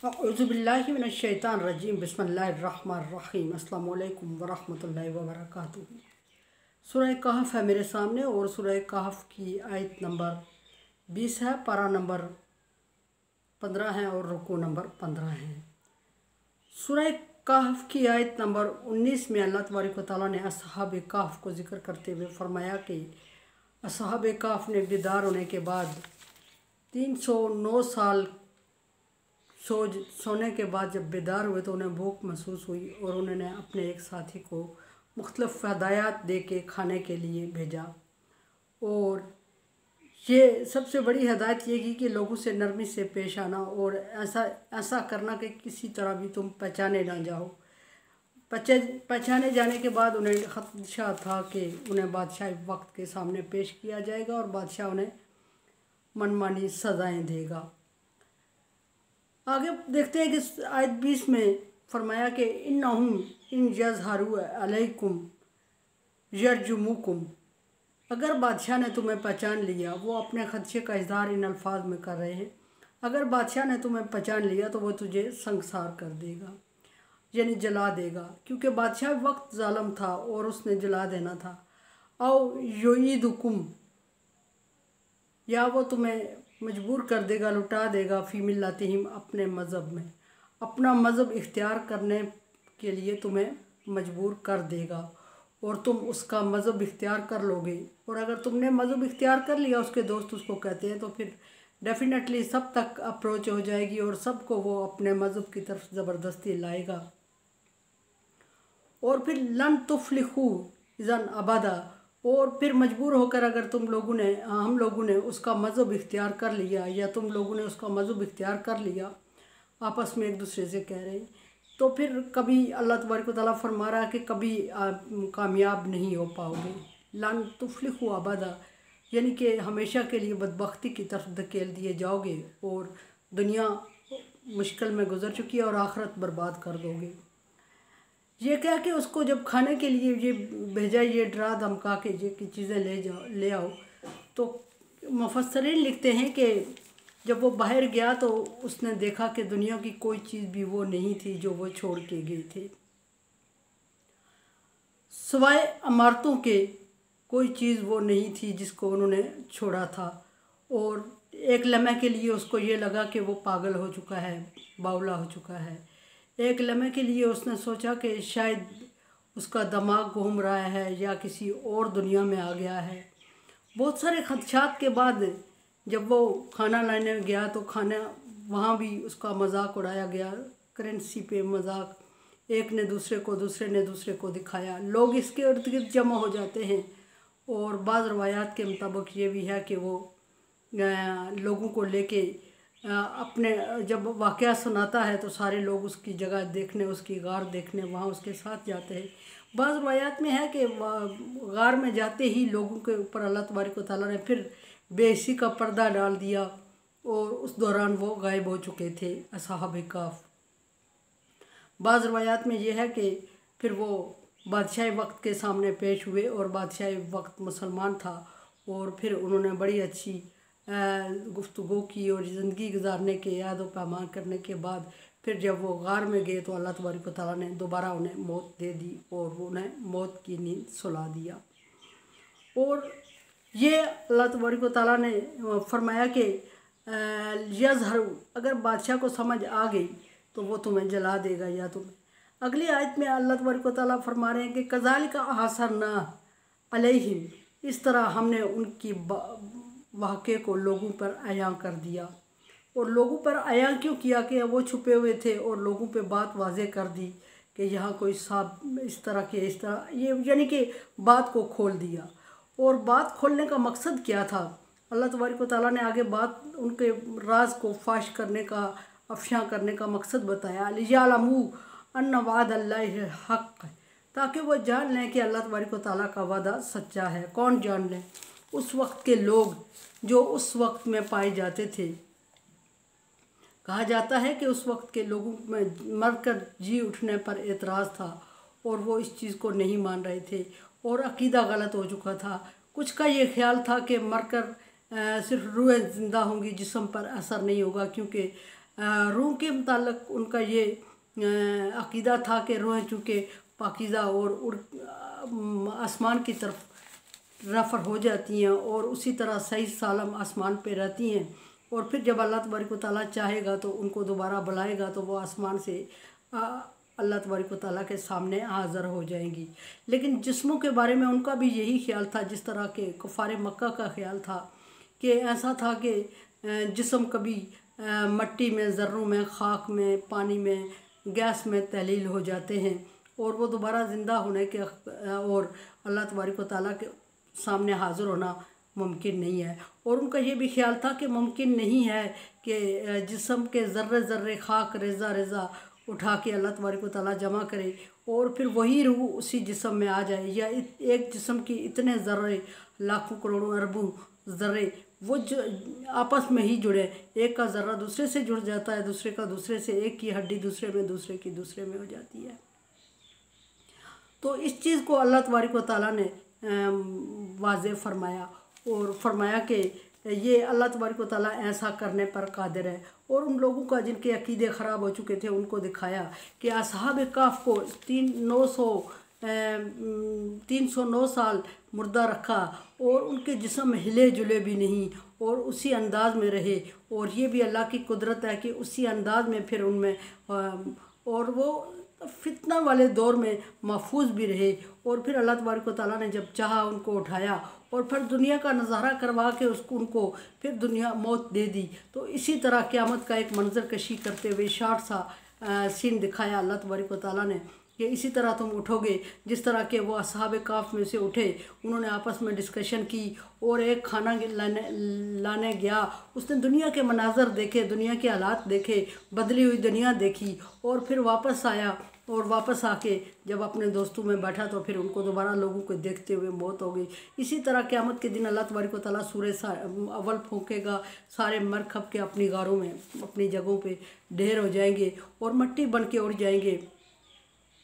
औज़ुबिल्लाहि मिनश्शैतानिर्रजीम बिस्मिल्लाहिर्रहमानिर्रहीम अस्सलामु अलैकुम वरहमतुल्लाहि वबरकातुहू। सूरह कहफ है मेरे सामने और सूरह कहफ की आयत नंबर 20 है, पारा नंबर 15 है और रुकू नंबर 15 है। सूरह कहफ की आयत नंबर 19 में अल्लाह तबारक व तआला ने असहाब कहफ को ज़िक्र करते हुए फरमाया कि असहाब कहफ ने बेदार होने के बाद 309 साल सोने के बाद जब बेदार हुए तो उन्हें भूख महसूस हुई और उन्होंने अपने एक साथी को मुख्तलिफ हदायत दे के खाने के लिए भेजा। और ये सबसे बड़ी हदायत ये की कि लोगों से नरमी से पेश आना और ऐसा करना कि किसी तरह भी तुम पहचाने ना जाओ। पहचाने जाने के बाद उन्हें खदशा था कि उन्हें बादशाह वक्त के सामने पेश किया जाएगा और बादशाह उन्हें मनमानी सज़ाएँ देगा। आगे देखते हैं कि आयत 20 में फरमाया कि इन्नहुम इन यज़हरू अलैकुम यरजुमुकुम, अगर बादशाह ने तुम्हें पहचान लिया, वो अपने खदशे का इज़हार इन अल्फाज में कर रहे हैं, अगर बादशाह ने तुम्हें पहचान लिया तो वो तुझे संगसार कर देगा, यानी जला देगा, क्योंकि बादशाह वक्त जालिम था और उसने जला देना था। औ युईदुकुम, या वो तुम्हें मजबूर कर देगा, लुटा देगा, फ़ी मिल्लतिहिम, अपने मज़हब में, अपना मज़हब इख्तियार करने के लिए तुम्हें मजबूर कर देगा और तुम उसका मज़हब इख्तियार कर लोगे। और अगर तुमने मज़हब इख्तियार कर लिया, उसके दोस्त उसको कहते हैं, तो फिर डेफिनेटली सब तक अप्रोच हो जाएगी और सबको वो अपने मज़हब की तरफ ज़बरदस्ती लाएगा। और फिर लन तुफ्लिहू इज़न अबदा, और फिर मजबूर होकर अगर हम लोगों ने उसका मज़हब इख्तियार कर लिया या तुम लोगों ने उसका मज़हब इख्तियार कर लिया, आपस में एक दूसरे से कह रहे हैं, तो फिर कभी अल्लाह तबारक व तआला फरमा रहा है कि कभी कामयाब नहीं हो पाओगे। लन तुफ्लिहू अबदा, यानी कि हमेशा के लिए बदबख्ती की तरफ धकेल दिए जाओगे और दुनिया मुश्किल में गुजर चुकी है और आखिरत बर्बाद कर दोगे। ये क्या कि उसको जब खाने के लिए ये भेजा, ये डरा धमका के ये की चीज़ें ले आओ, तो मुफस्सिरीन लिखते हैं कि जब वो बाहर गया तो उसने देखा कि दुनिया की कोई चीज़ भी वो नहीं थी जो वो छोड़ के गए थे, सिवाय इमारतों के कोई चीज़ वो नहीं थी जिसको उन्होंने छोड़ा था। और एक लम्हे के लिए उसको ये लगा कि वो पागल हो चुका है, बावला हो चुका है। एक लम्हे के लिए उसने सोचा कि शायद उसका दिमाग घूम रहा है या किसी और दुनिया में आ गया है। बहुत सारे खदशात के बाद जब वो खाना लाने गया तो खाना वहाँ भी उसका मजाक उड़ाया गया, करेंसी पे मजाक, एक ने दूसरे को, दूसरे ने दूसरे को दिखाया। लोग इसके इर्द गिर्द जमा हो जाते हैं और बाज़ रवायात के मुताबिक ये भी है कि वो लोगों को लेके अपने जब वाक़या सुनाता है तो सारे लोग उसकी जगह देखने, उसकी गार देखने वहाँ उसके साथ जाते हैं। बाज़ रवायात में है कि गार में जाते ही लोगों के ऊपर अल्लाह तबारक व तआला ने फिर बेइज्जती का पर्दा डाल दिया और उस दौरान वो गायब हो चुके थे असहाब कहफ। बाज़ रवायात में ये है कि फिर वो बादशाह वक्त के सामने पेश हुए और बादशाह वक्त मुसलमान था और फिर उन्होंने बड़ी अच्छी गुफ्तगू की और ज़िंदगी गुजारने के याद व पैमान करने के बाद फिर जब वो गार में गए तो अल्लाह तबारक व तआला ने दोबारा उन्हें मौत दे दी और उन्हें मौत की नींद सुला दिया। और ये अल्लाह तबारक व तआला ने फरमाया कि यज़हरू, अगर बादशाह को समझ आ गई तो वो तुम्हें जला देगा या तुम्हें। अगली आयत में अल्लाह तबारक व तआला फरमा रहे हैं कि कज़ालिका अहसरना अलैहिम, इस तरह हमने उनकी वाक़े को लोगों पर आया कर दिया। और लोगों पर आया क्यों किया कि वो छुपे हुए थे और लोगों पे बात वाज़े कर दी कि यहाँ कोई साहब इस तरह के, इस तरह, ये यानी कि बात को खोल दिया। और बात खोलने का मकसद क्या था, अल्लाह तबारक व तआला ने आगे बात उनके राज को फाश करने का, अफशा करने का मकसद बताया। लियअलमू अन्न वअदल्लाहि हक़, ताकि वो जान लें कि अल्लाह तबारक व तआला का वादा सच्चा है। कौन जान लें? उस वक्त के लोग जो उस वक्त में पाए जाते थे। कहा जाता है कि उस वक्त के लोगों में मरकर जी उठने पर एतराज़ था और वो इस चीज़ को नहीं मान रहे थे और अकीदा गलत हो चुका था। कुछ का ये ख्याल था कि मरकर सिर्फ रूहें ज़िंदा होंगी, जिस्म पर असर नहीं होगा, क्योंकि रूह के मुताल्लिक उनका ये अकीदा था कि रूहें चूँकि पाकीज़ा और आसमान की तरफ रफ़र हो जाती हैं और उसी तरह सही सालम आसमान पे रहती हैं, और फिर जब अल्लाह तबारक व तआला चाहेगा तो उनको दोबारा बुलाएगा तो वो आसमान से अल्लाह तबारक व तआला के सामने हाज़िर हो जाएंगी। लेकिन जिस्मों के बारे में उनका भी यही ख्याल था जिस तरह के कुफ़ार मक्का का ख्याल था कि ऐसा था कि जिस्म कभी मट्टी में, ज़र्रों में, खाक में, पानी में, गैस में तहलील हो जाते हैं और वो दोबारा ज़िंदा होने के और अल्लाह तबारक व तआला के सामने हाज़िर होना मुमकिन नहीं है। और उनका ये भी ख्याल था कि मुमकिन नहीं है कि जिस्म के ज़र्रे ज़र्रे खाक रेज़ा रेज़ा उठा के अल्लाह तबारक व तआला जमा करे और फिर वही रूह उसी जिस्म में आ जाए, या एक जिस्म की इतने ज़र्रे, लाखों करोड़ों अरबों ज़र्रे वो जो आपस में ही जुड़े, एक का ज़र्रा दूसरे से जुड़ जाता है, दूसरे का दूसरे से, एक की हड्डी दूसरे में, दूसरे की दूसरे में हो जाती है। तो इस चीज़ को अल्लाह तबारक व तआला ने वाज़ेह फरमाया और फरमाया कि ये अल्लाह तबारक व तआला ऐसा करने पर कादिर है। और उन लोगों का जिनके अकीदे ख़राब हो चुके थे उनको दिखाया कि असहाब काफ को 309 साल मुर्दा रखा और उनके जिस्म हिले जुले भी नहीं और उसी अंदाज में रहे, और ये भी अल्लाह की कुदरत है कि उसी अंदाज में फिर उनमें और वो फितना वाले दौर में महफूज भी रहे। और फिर अल्लाह तबारक व तआला ने जब चाहा उनको उठाया और फिर दुनिया का नज़ारा करवा के उनको फिर दुनिया मौत दे दी। तो इसी तरह क़यामत का एक मंजर कशी करते हुए शार्ट सा सीन दिखाया अल्लाह तबारक व तआला ने कि इसी तरह तुम उठोगे जिस तरह के वो असहाब काफ में से उठे। उन्होंने आपस में डिस्कशन की और एक खाना लाने गया, उसने दुनिया के मनाजर देखे, दुनिया के हालात देखे, बदली हुई दुनिया देखी और फिर वापस आया और वापस आके जब अपने दोस्तों में बैठा तो फिर उनको दोबारा लोगों को देखते हुए मौत हो गई। इसी तरह क़यामत के दिन अल्लाह तबारक व तआला सूरज अव्वल फूंकेगा, सारे मर खप के अपनी गारों में अपनी जगहों पे ढेर हो जाएंगे और मट्टी बन के उड़ जाएंगे।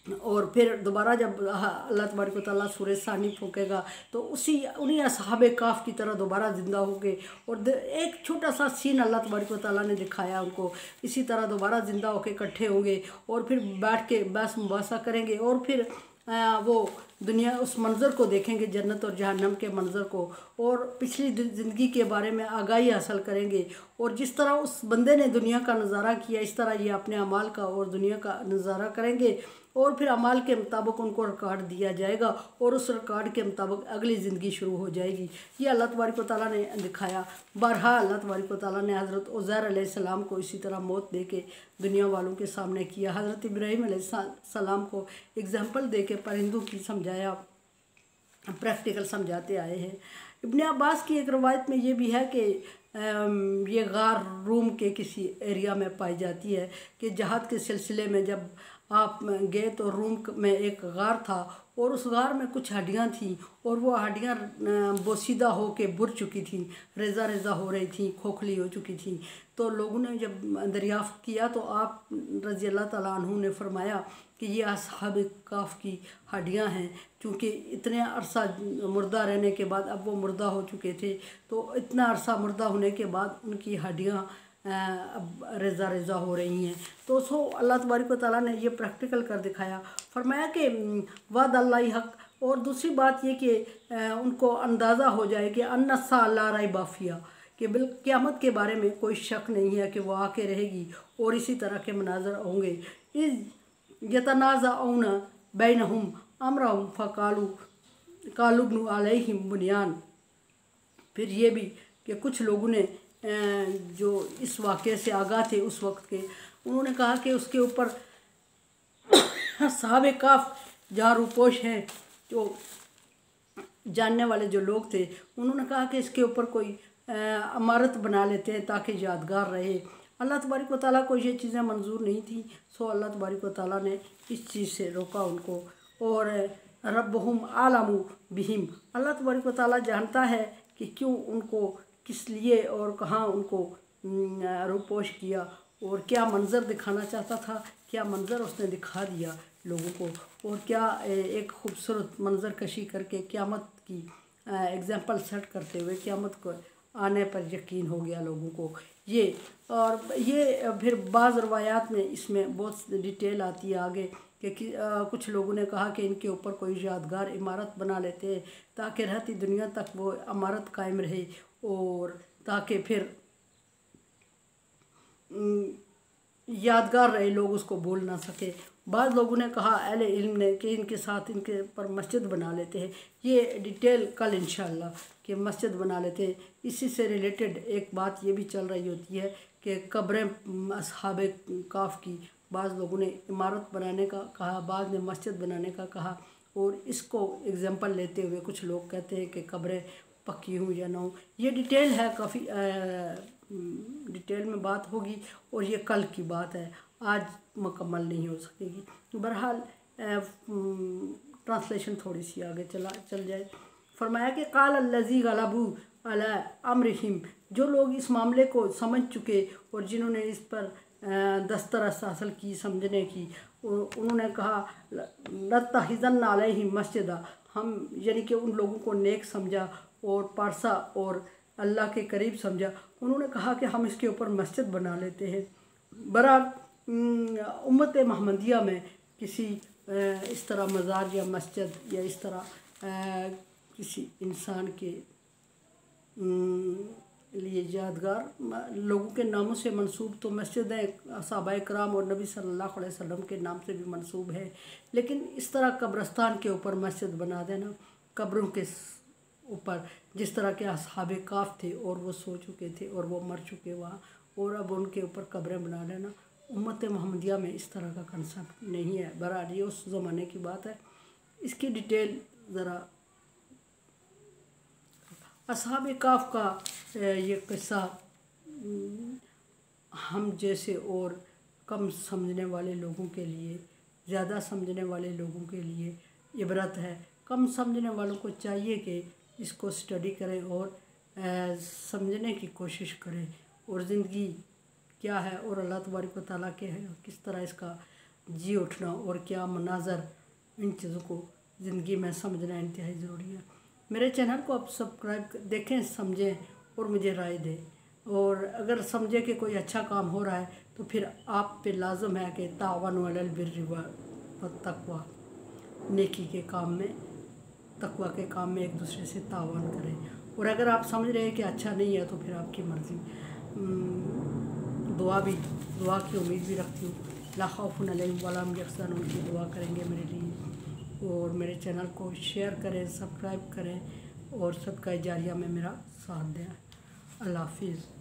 और फिर दोबारा जब अल्लाह तबारक व तआला सूरज सानी फूंकेगा तो उन्हीं असहाबे काफ की तरह दोबारा ज़िंदा होंगे। और एक छोटा सा सीन अल्लाह तबारक व तआला ने दिखाया उनको, इसी तरह दोबारा ज़िंदा होकर इकट्ठे होंगे और फिर बैठ के बहस मुबासा करेंगे और फिर वो दुनिया उस मंज़र को देखेंगे, जन्नत और जहन्नम के मंज़र को, और पिछली ज़िंदगी के बारे में आगाही हासिल करेंगे। और जिस तरह उस बंदे ने दुनिया का नज़ारा किया इस तरह ये अपने अमाल का और दुनिया का नज़ारा करेंगे और फिर अमाल के मुताबिक उनको रिकॉर्ड दिया जाएगा और उस रिकॉर्ड के मुताबिक अगली ज़िंदगी शुरू हो जाएगी। ये अल्लाह तबारक व तआला ने दिखाया। बहरहाल अल्लाह तबारक व तआला ने हज़रत उज़ैर अलैहिस्सलाम को इसी तरह मौत दे के दुनिया वालों के सामने किया। हज़रत इब्राहीम अलैहिस्सलाम को एग्जाम्पल दे के परिंदों की समझाया, प्रैक्टिकल समझाते आए हैं। इब्ने अब्बास की एक रवायत में ये भी है कि ये गार रूम के किसी एरिया में पाई जाती है कि जहाद के सिलसिले में जब आप गए तो रूम में एक गार था और उस गार में कुछ हड्डियाँ थीं और वो हड्डियाँ बोसीदा हो के बुर चुकी थीं, रेज़ा रेज़ा हो रही थीं, खोखली हो चुकी थीं। तो लोगों ने जब दरियाफ़्त किया तो आप रज़ी अल्लाह तआला अन्हु ने फरमाया कि ये असहाब काफ की हड्डियाँ हैं, क्योंकि इतने अरसा मुर्दा रहने के बाद अब वो मुर्दा हो चुके थे, तो इतना अरसा मुर्दा होने के बाद उनकी हड्डियाँ अब रेज़ा रेज़ा हो रही हैं। तो अल्लाह तबारक व तआला ने ये प्रैक्टिकल कर दिखाया, फरमाया कि वाद अल्लाह हक। और दूसरी बात ये कि उनको अंदाज़ा हो जाए कि अन्नसा ला रैब फ़ीहा, कि क़यामत के बारे में कोई शक नहीं है कि वो आके रहेगी और इसी तरह के मनाजर होंगे। इज़ यतनाज़अऊन बैनहुम अम्रहुम फ़क़ालू इब्नु अलैहिम बुनियान। फिर ये भी कि कुछ लोगों ने जो इस वाक़े से आगाह थे उस वक्त के, उन्होंने कहा कि उसके ऊपर साहब काफ जहाँ रूपोश हैं, जो जानने वाले जो लोग थे, उन्होंने कहा कि इसके ऊपर कोई इमारत बना लेते हैं ताकि यादगार रहे। अल्लाह तबारक व तआला को ये चीज़ें मंजूर नहीं थी, सो अल्लाह तबारक व तआला ने इस चीज़ से रोका उनको। और रब्बुहुम आलमु बिहिम, अल्लाह तबारक व तआला जानता है कि क्यों उनको, किस लिए और कहाँ उनको रूपोश किया और क्या मंज़र दिखाना चाहता था, क्या मंज़र उसने दिखा दिया लोगों को, और क्या एक खूबसूरत मंज़र कशी करके क़यामत की एग्ज़ाम्पल सेट करते हुए क़यामत को आने पर यकीन हो गया लोगों को। ये। और ये फिर बाज़ रवायात में इसमें बहुत डिटेल आती है आगे कि कुछ लोगों ने कहा कि इनके ऊपर कोई यादगार इमारत बना लेते हैं ताकि रहती दुनिया तक वो इमारत कायम रहे, और ताकि फिर यादगार रहे, लोग उसको भूल ना सके। बाद लोगों ने कहा, अहले इल्म ने, कि इनके साथ इनके पर मस्जिद बना लेते हैं। ये डिटेल कल इंशाअल्लाह कि मस्जिद बना लेते हैं। इसी से रिलेटेड एक बात ये भी चल रही होती है कि कब्रें असहाबे काफ की बाज़ लोगों ने इमारत बनाने का कहा, बाद ने मस्जिद बनाने का कहा, और इसको एग्जांपल लेते हुए कुछ लोग कहते हैं कि कब्रें पक्की हूँ या ना हो। ये डिटेल है, काफ़ी डिटेल में बात होगी, और ये कल की बात है, आज मुकम्मल नहीं हो सकेगी। बहरहाल ट्रांसलेशन थोड़ी सी आगे चल जाए। फरमाया कि काल अल्लज़ी गलबू अला अम्रिहिम, जो लोग इस मामले को समझ चुके और जिन्होंने इस पर दस्तरस हासिल की, समझने की, उन्होंने कहा लत्तखिज़न अलैहिम मस्जिदा, हम यानी कि उन लोगों को नेक समझा और पारसा और अल्लाह के करीब समझा। उन्होंने कहा कि हम इसके ऊपर मस्जिद बना लेते हैं। बहरहाल उम्मत महमदिया में किसी इस तरह मज़ार या मस्जिद या इस तरह किसी इंसान के लिए यादगार लोगों के नामों से मंसूब तो मस्जिदें सहाबाए कराम और नबी सल्लल्लाहु अलैहि वसल्लम के नाम से भी मंसूब है, लेकिन इस तरह कब्रस्तान के ऊपर मस्जिद बना देना, कब्रों के ऊपर, जिस तरह के असहाबे काफ थे और वो सो चुके थे और वो मर चुके वहाँ, और अब उनके ऊपर कब्रें बना लेना, उम्मत महमदिया में इस तरह का कंसेप्ट नहीं है। बहरहाल ये उस ज़माने की बात है। इसकी डिटेल ज़रा असहाबे काफ का ये किस्सा हम जैसे और कम समझने वाले लोगों के लिए, ज़्यादा समझने वाले लोगों के लिए इबरत है। कम समझने वालों को चाहिए कि इसको स्टडी करें और समझने की कोशिश करें, और ज़िंदगी क्या है और अल्लाह तबारक व तआला के है, किस तरह इसका जी उठना और क्या मनाज़र, इन चीज़ों को ज़िंदगी में समझना इंतहाई ज़रूरी है। मेरे चैनल को आप सब्सक्राइब देखें, समझें और मुझे राय दें, और अगर समझे कि कोई अच्छा काम हो रहा है तो फिर आप पे लाजम है कि ताअवनु अलल बिर्रि व तक़वा, नेकी के काम में, तकवा के काम में एक दूसरे से तावन करें। और अगर आप समझ रहे हैं कि अच्छा नहीं है तो फिर आपकी मर्ज़ी। दुआ की उम्मीद भी रखती हूँ। ला खौफुन अलैहिम वला हुम यहज़नून की दुआ करेंगे मेरे लिए, और मेरे चैनल को शेयर करें, सब्सक्राइब करें, और सदका जारिया में मेरा साथ दें। अल्लाह हाफिज़।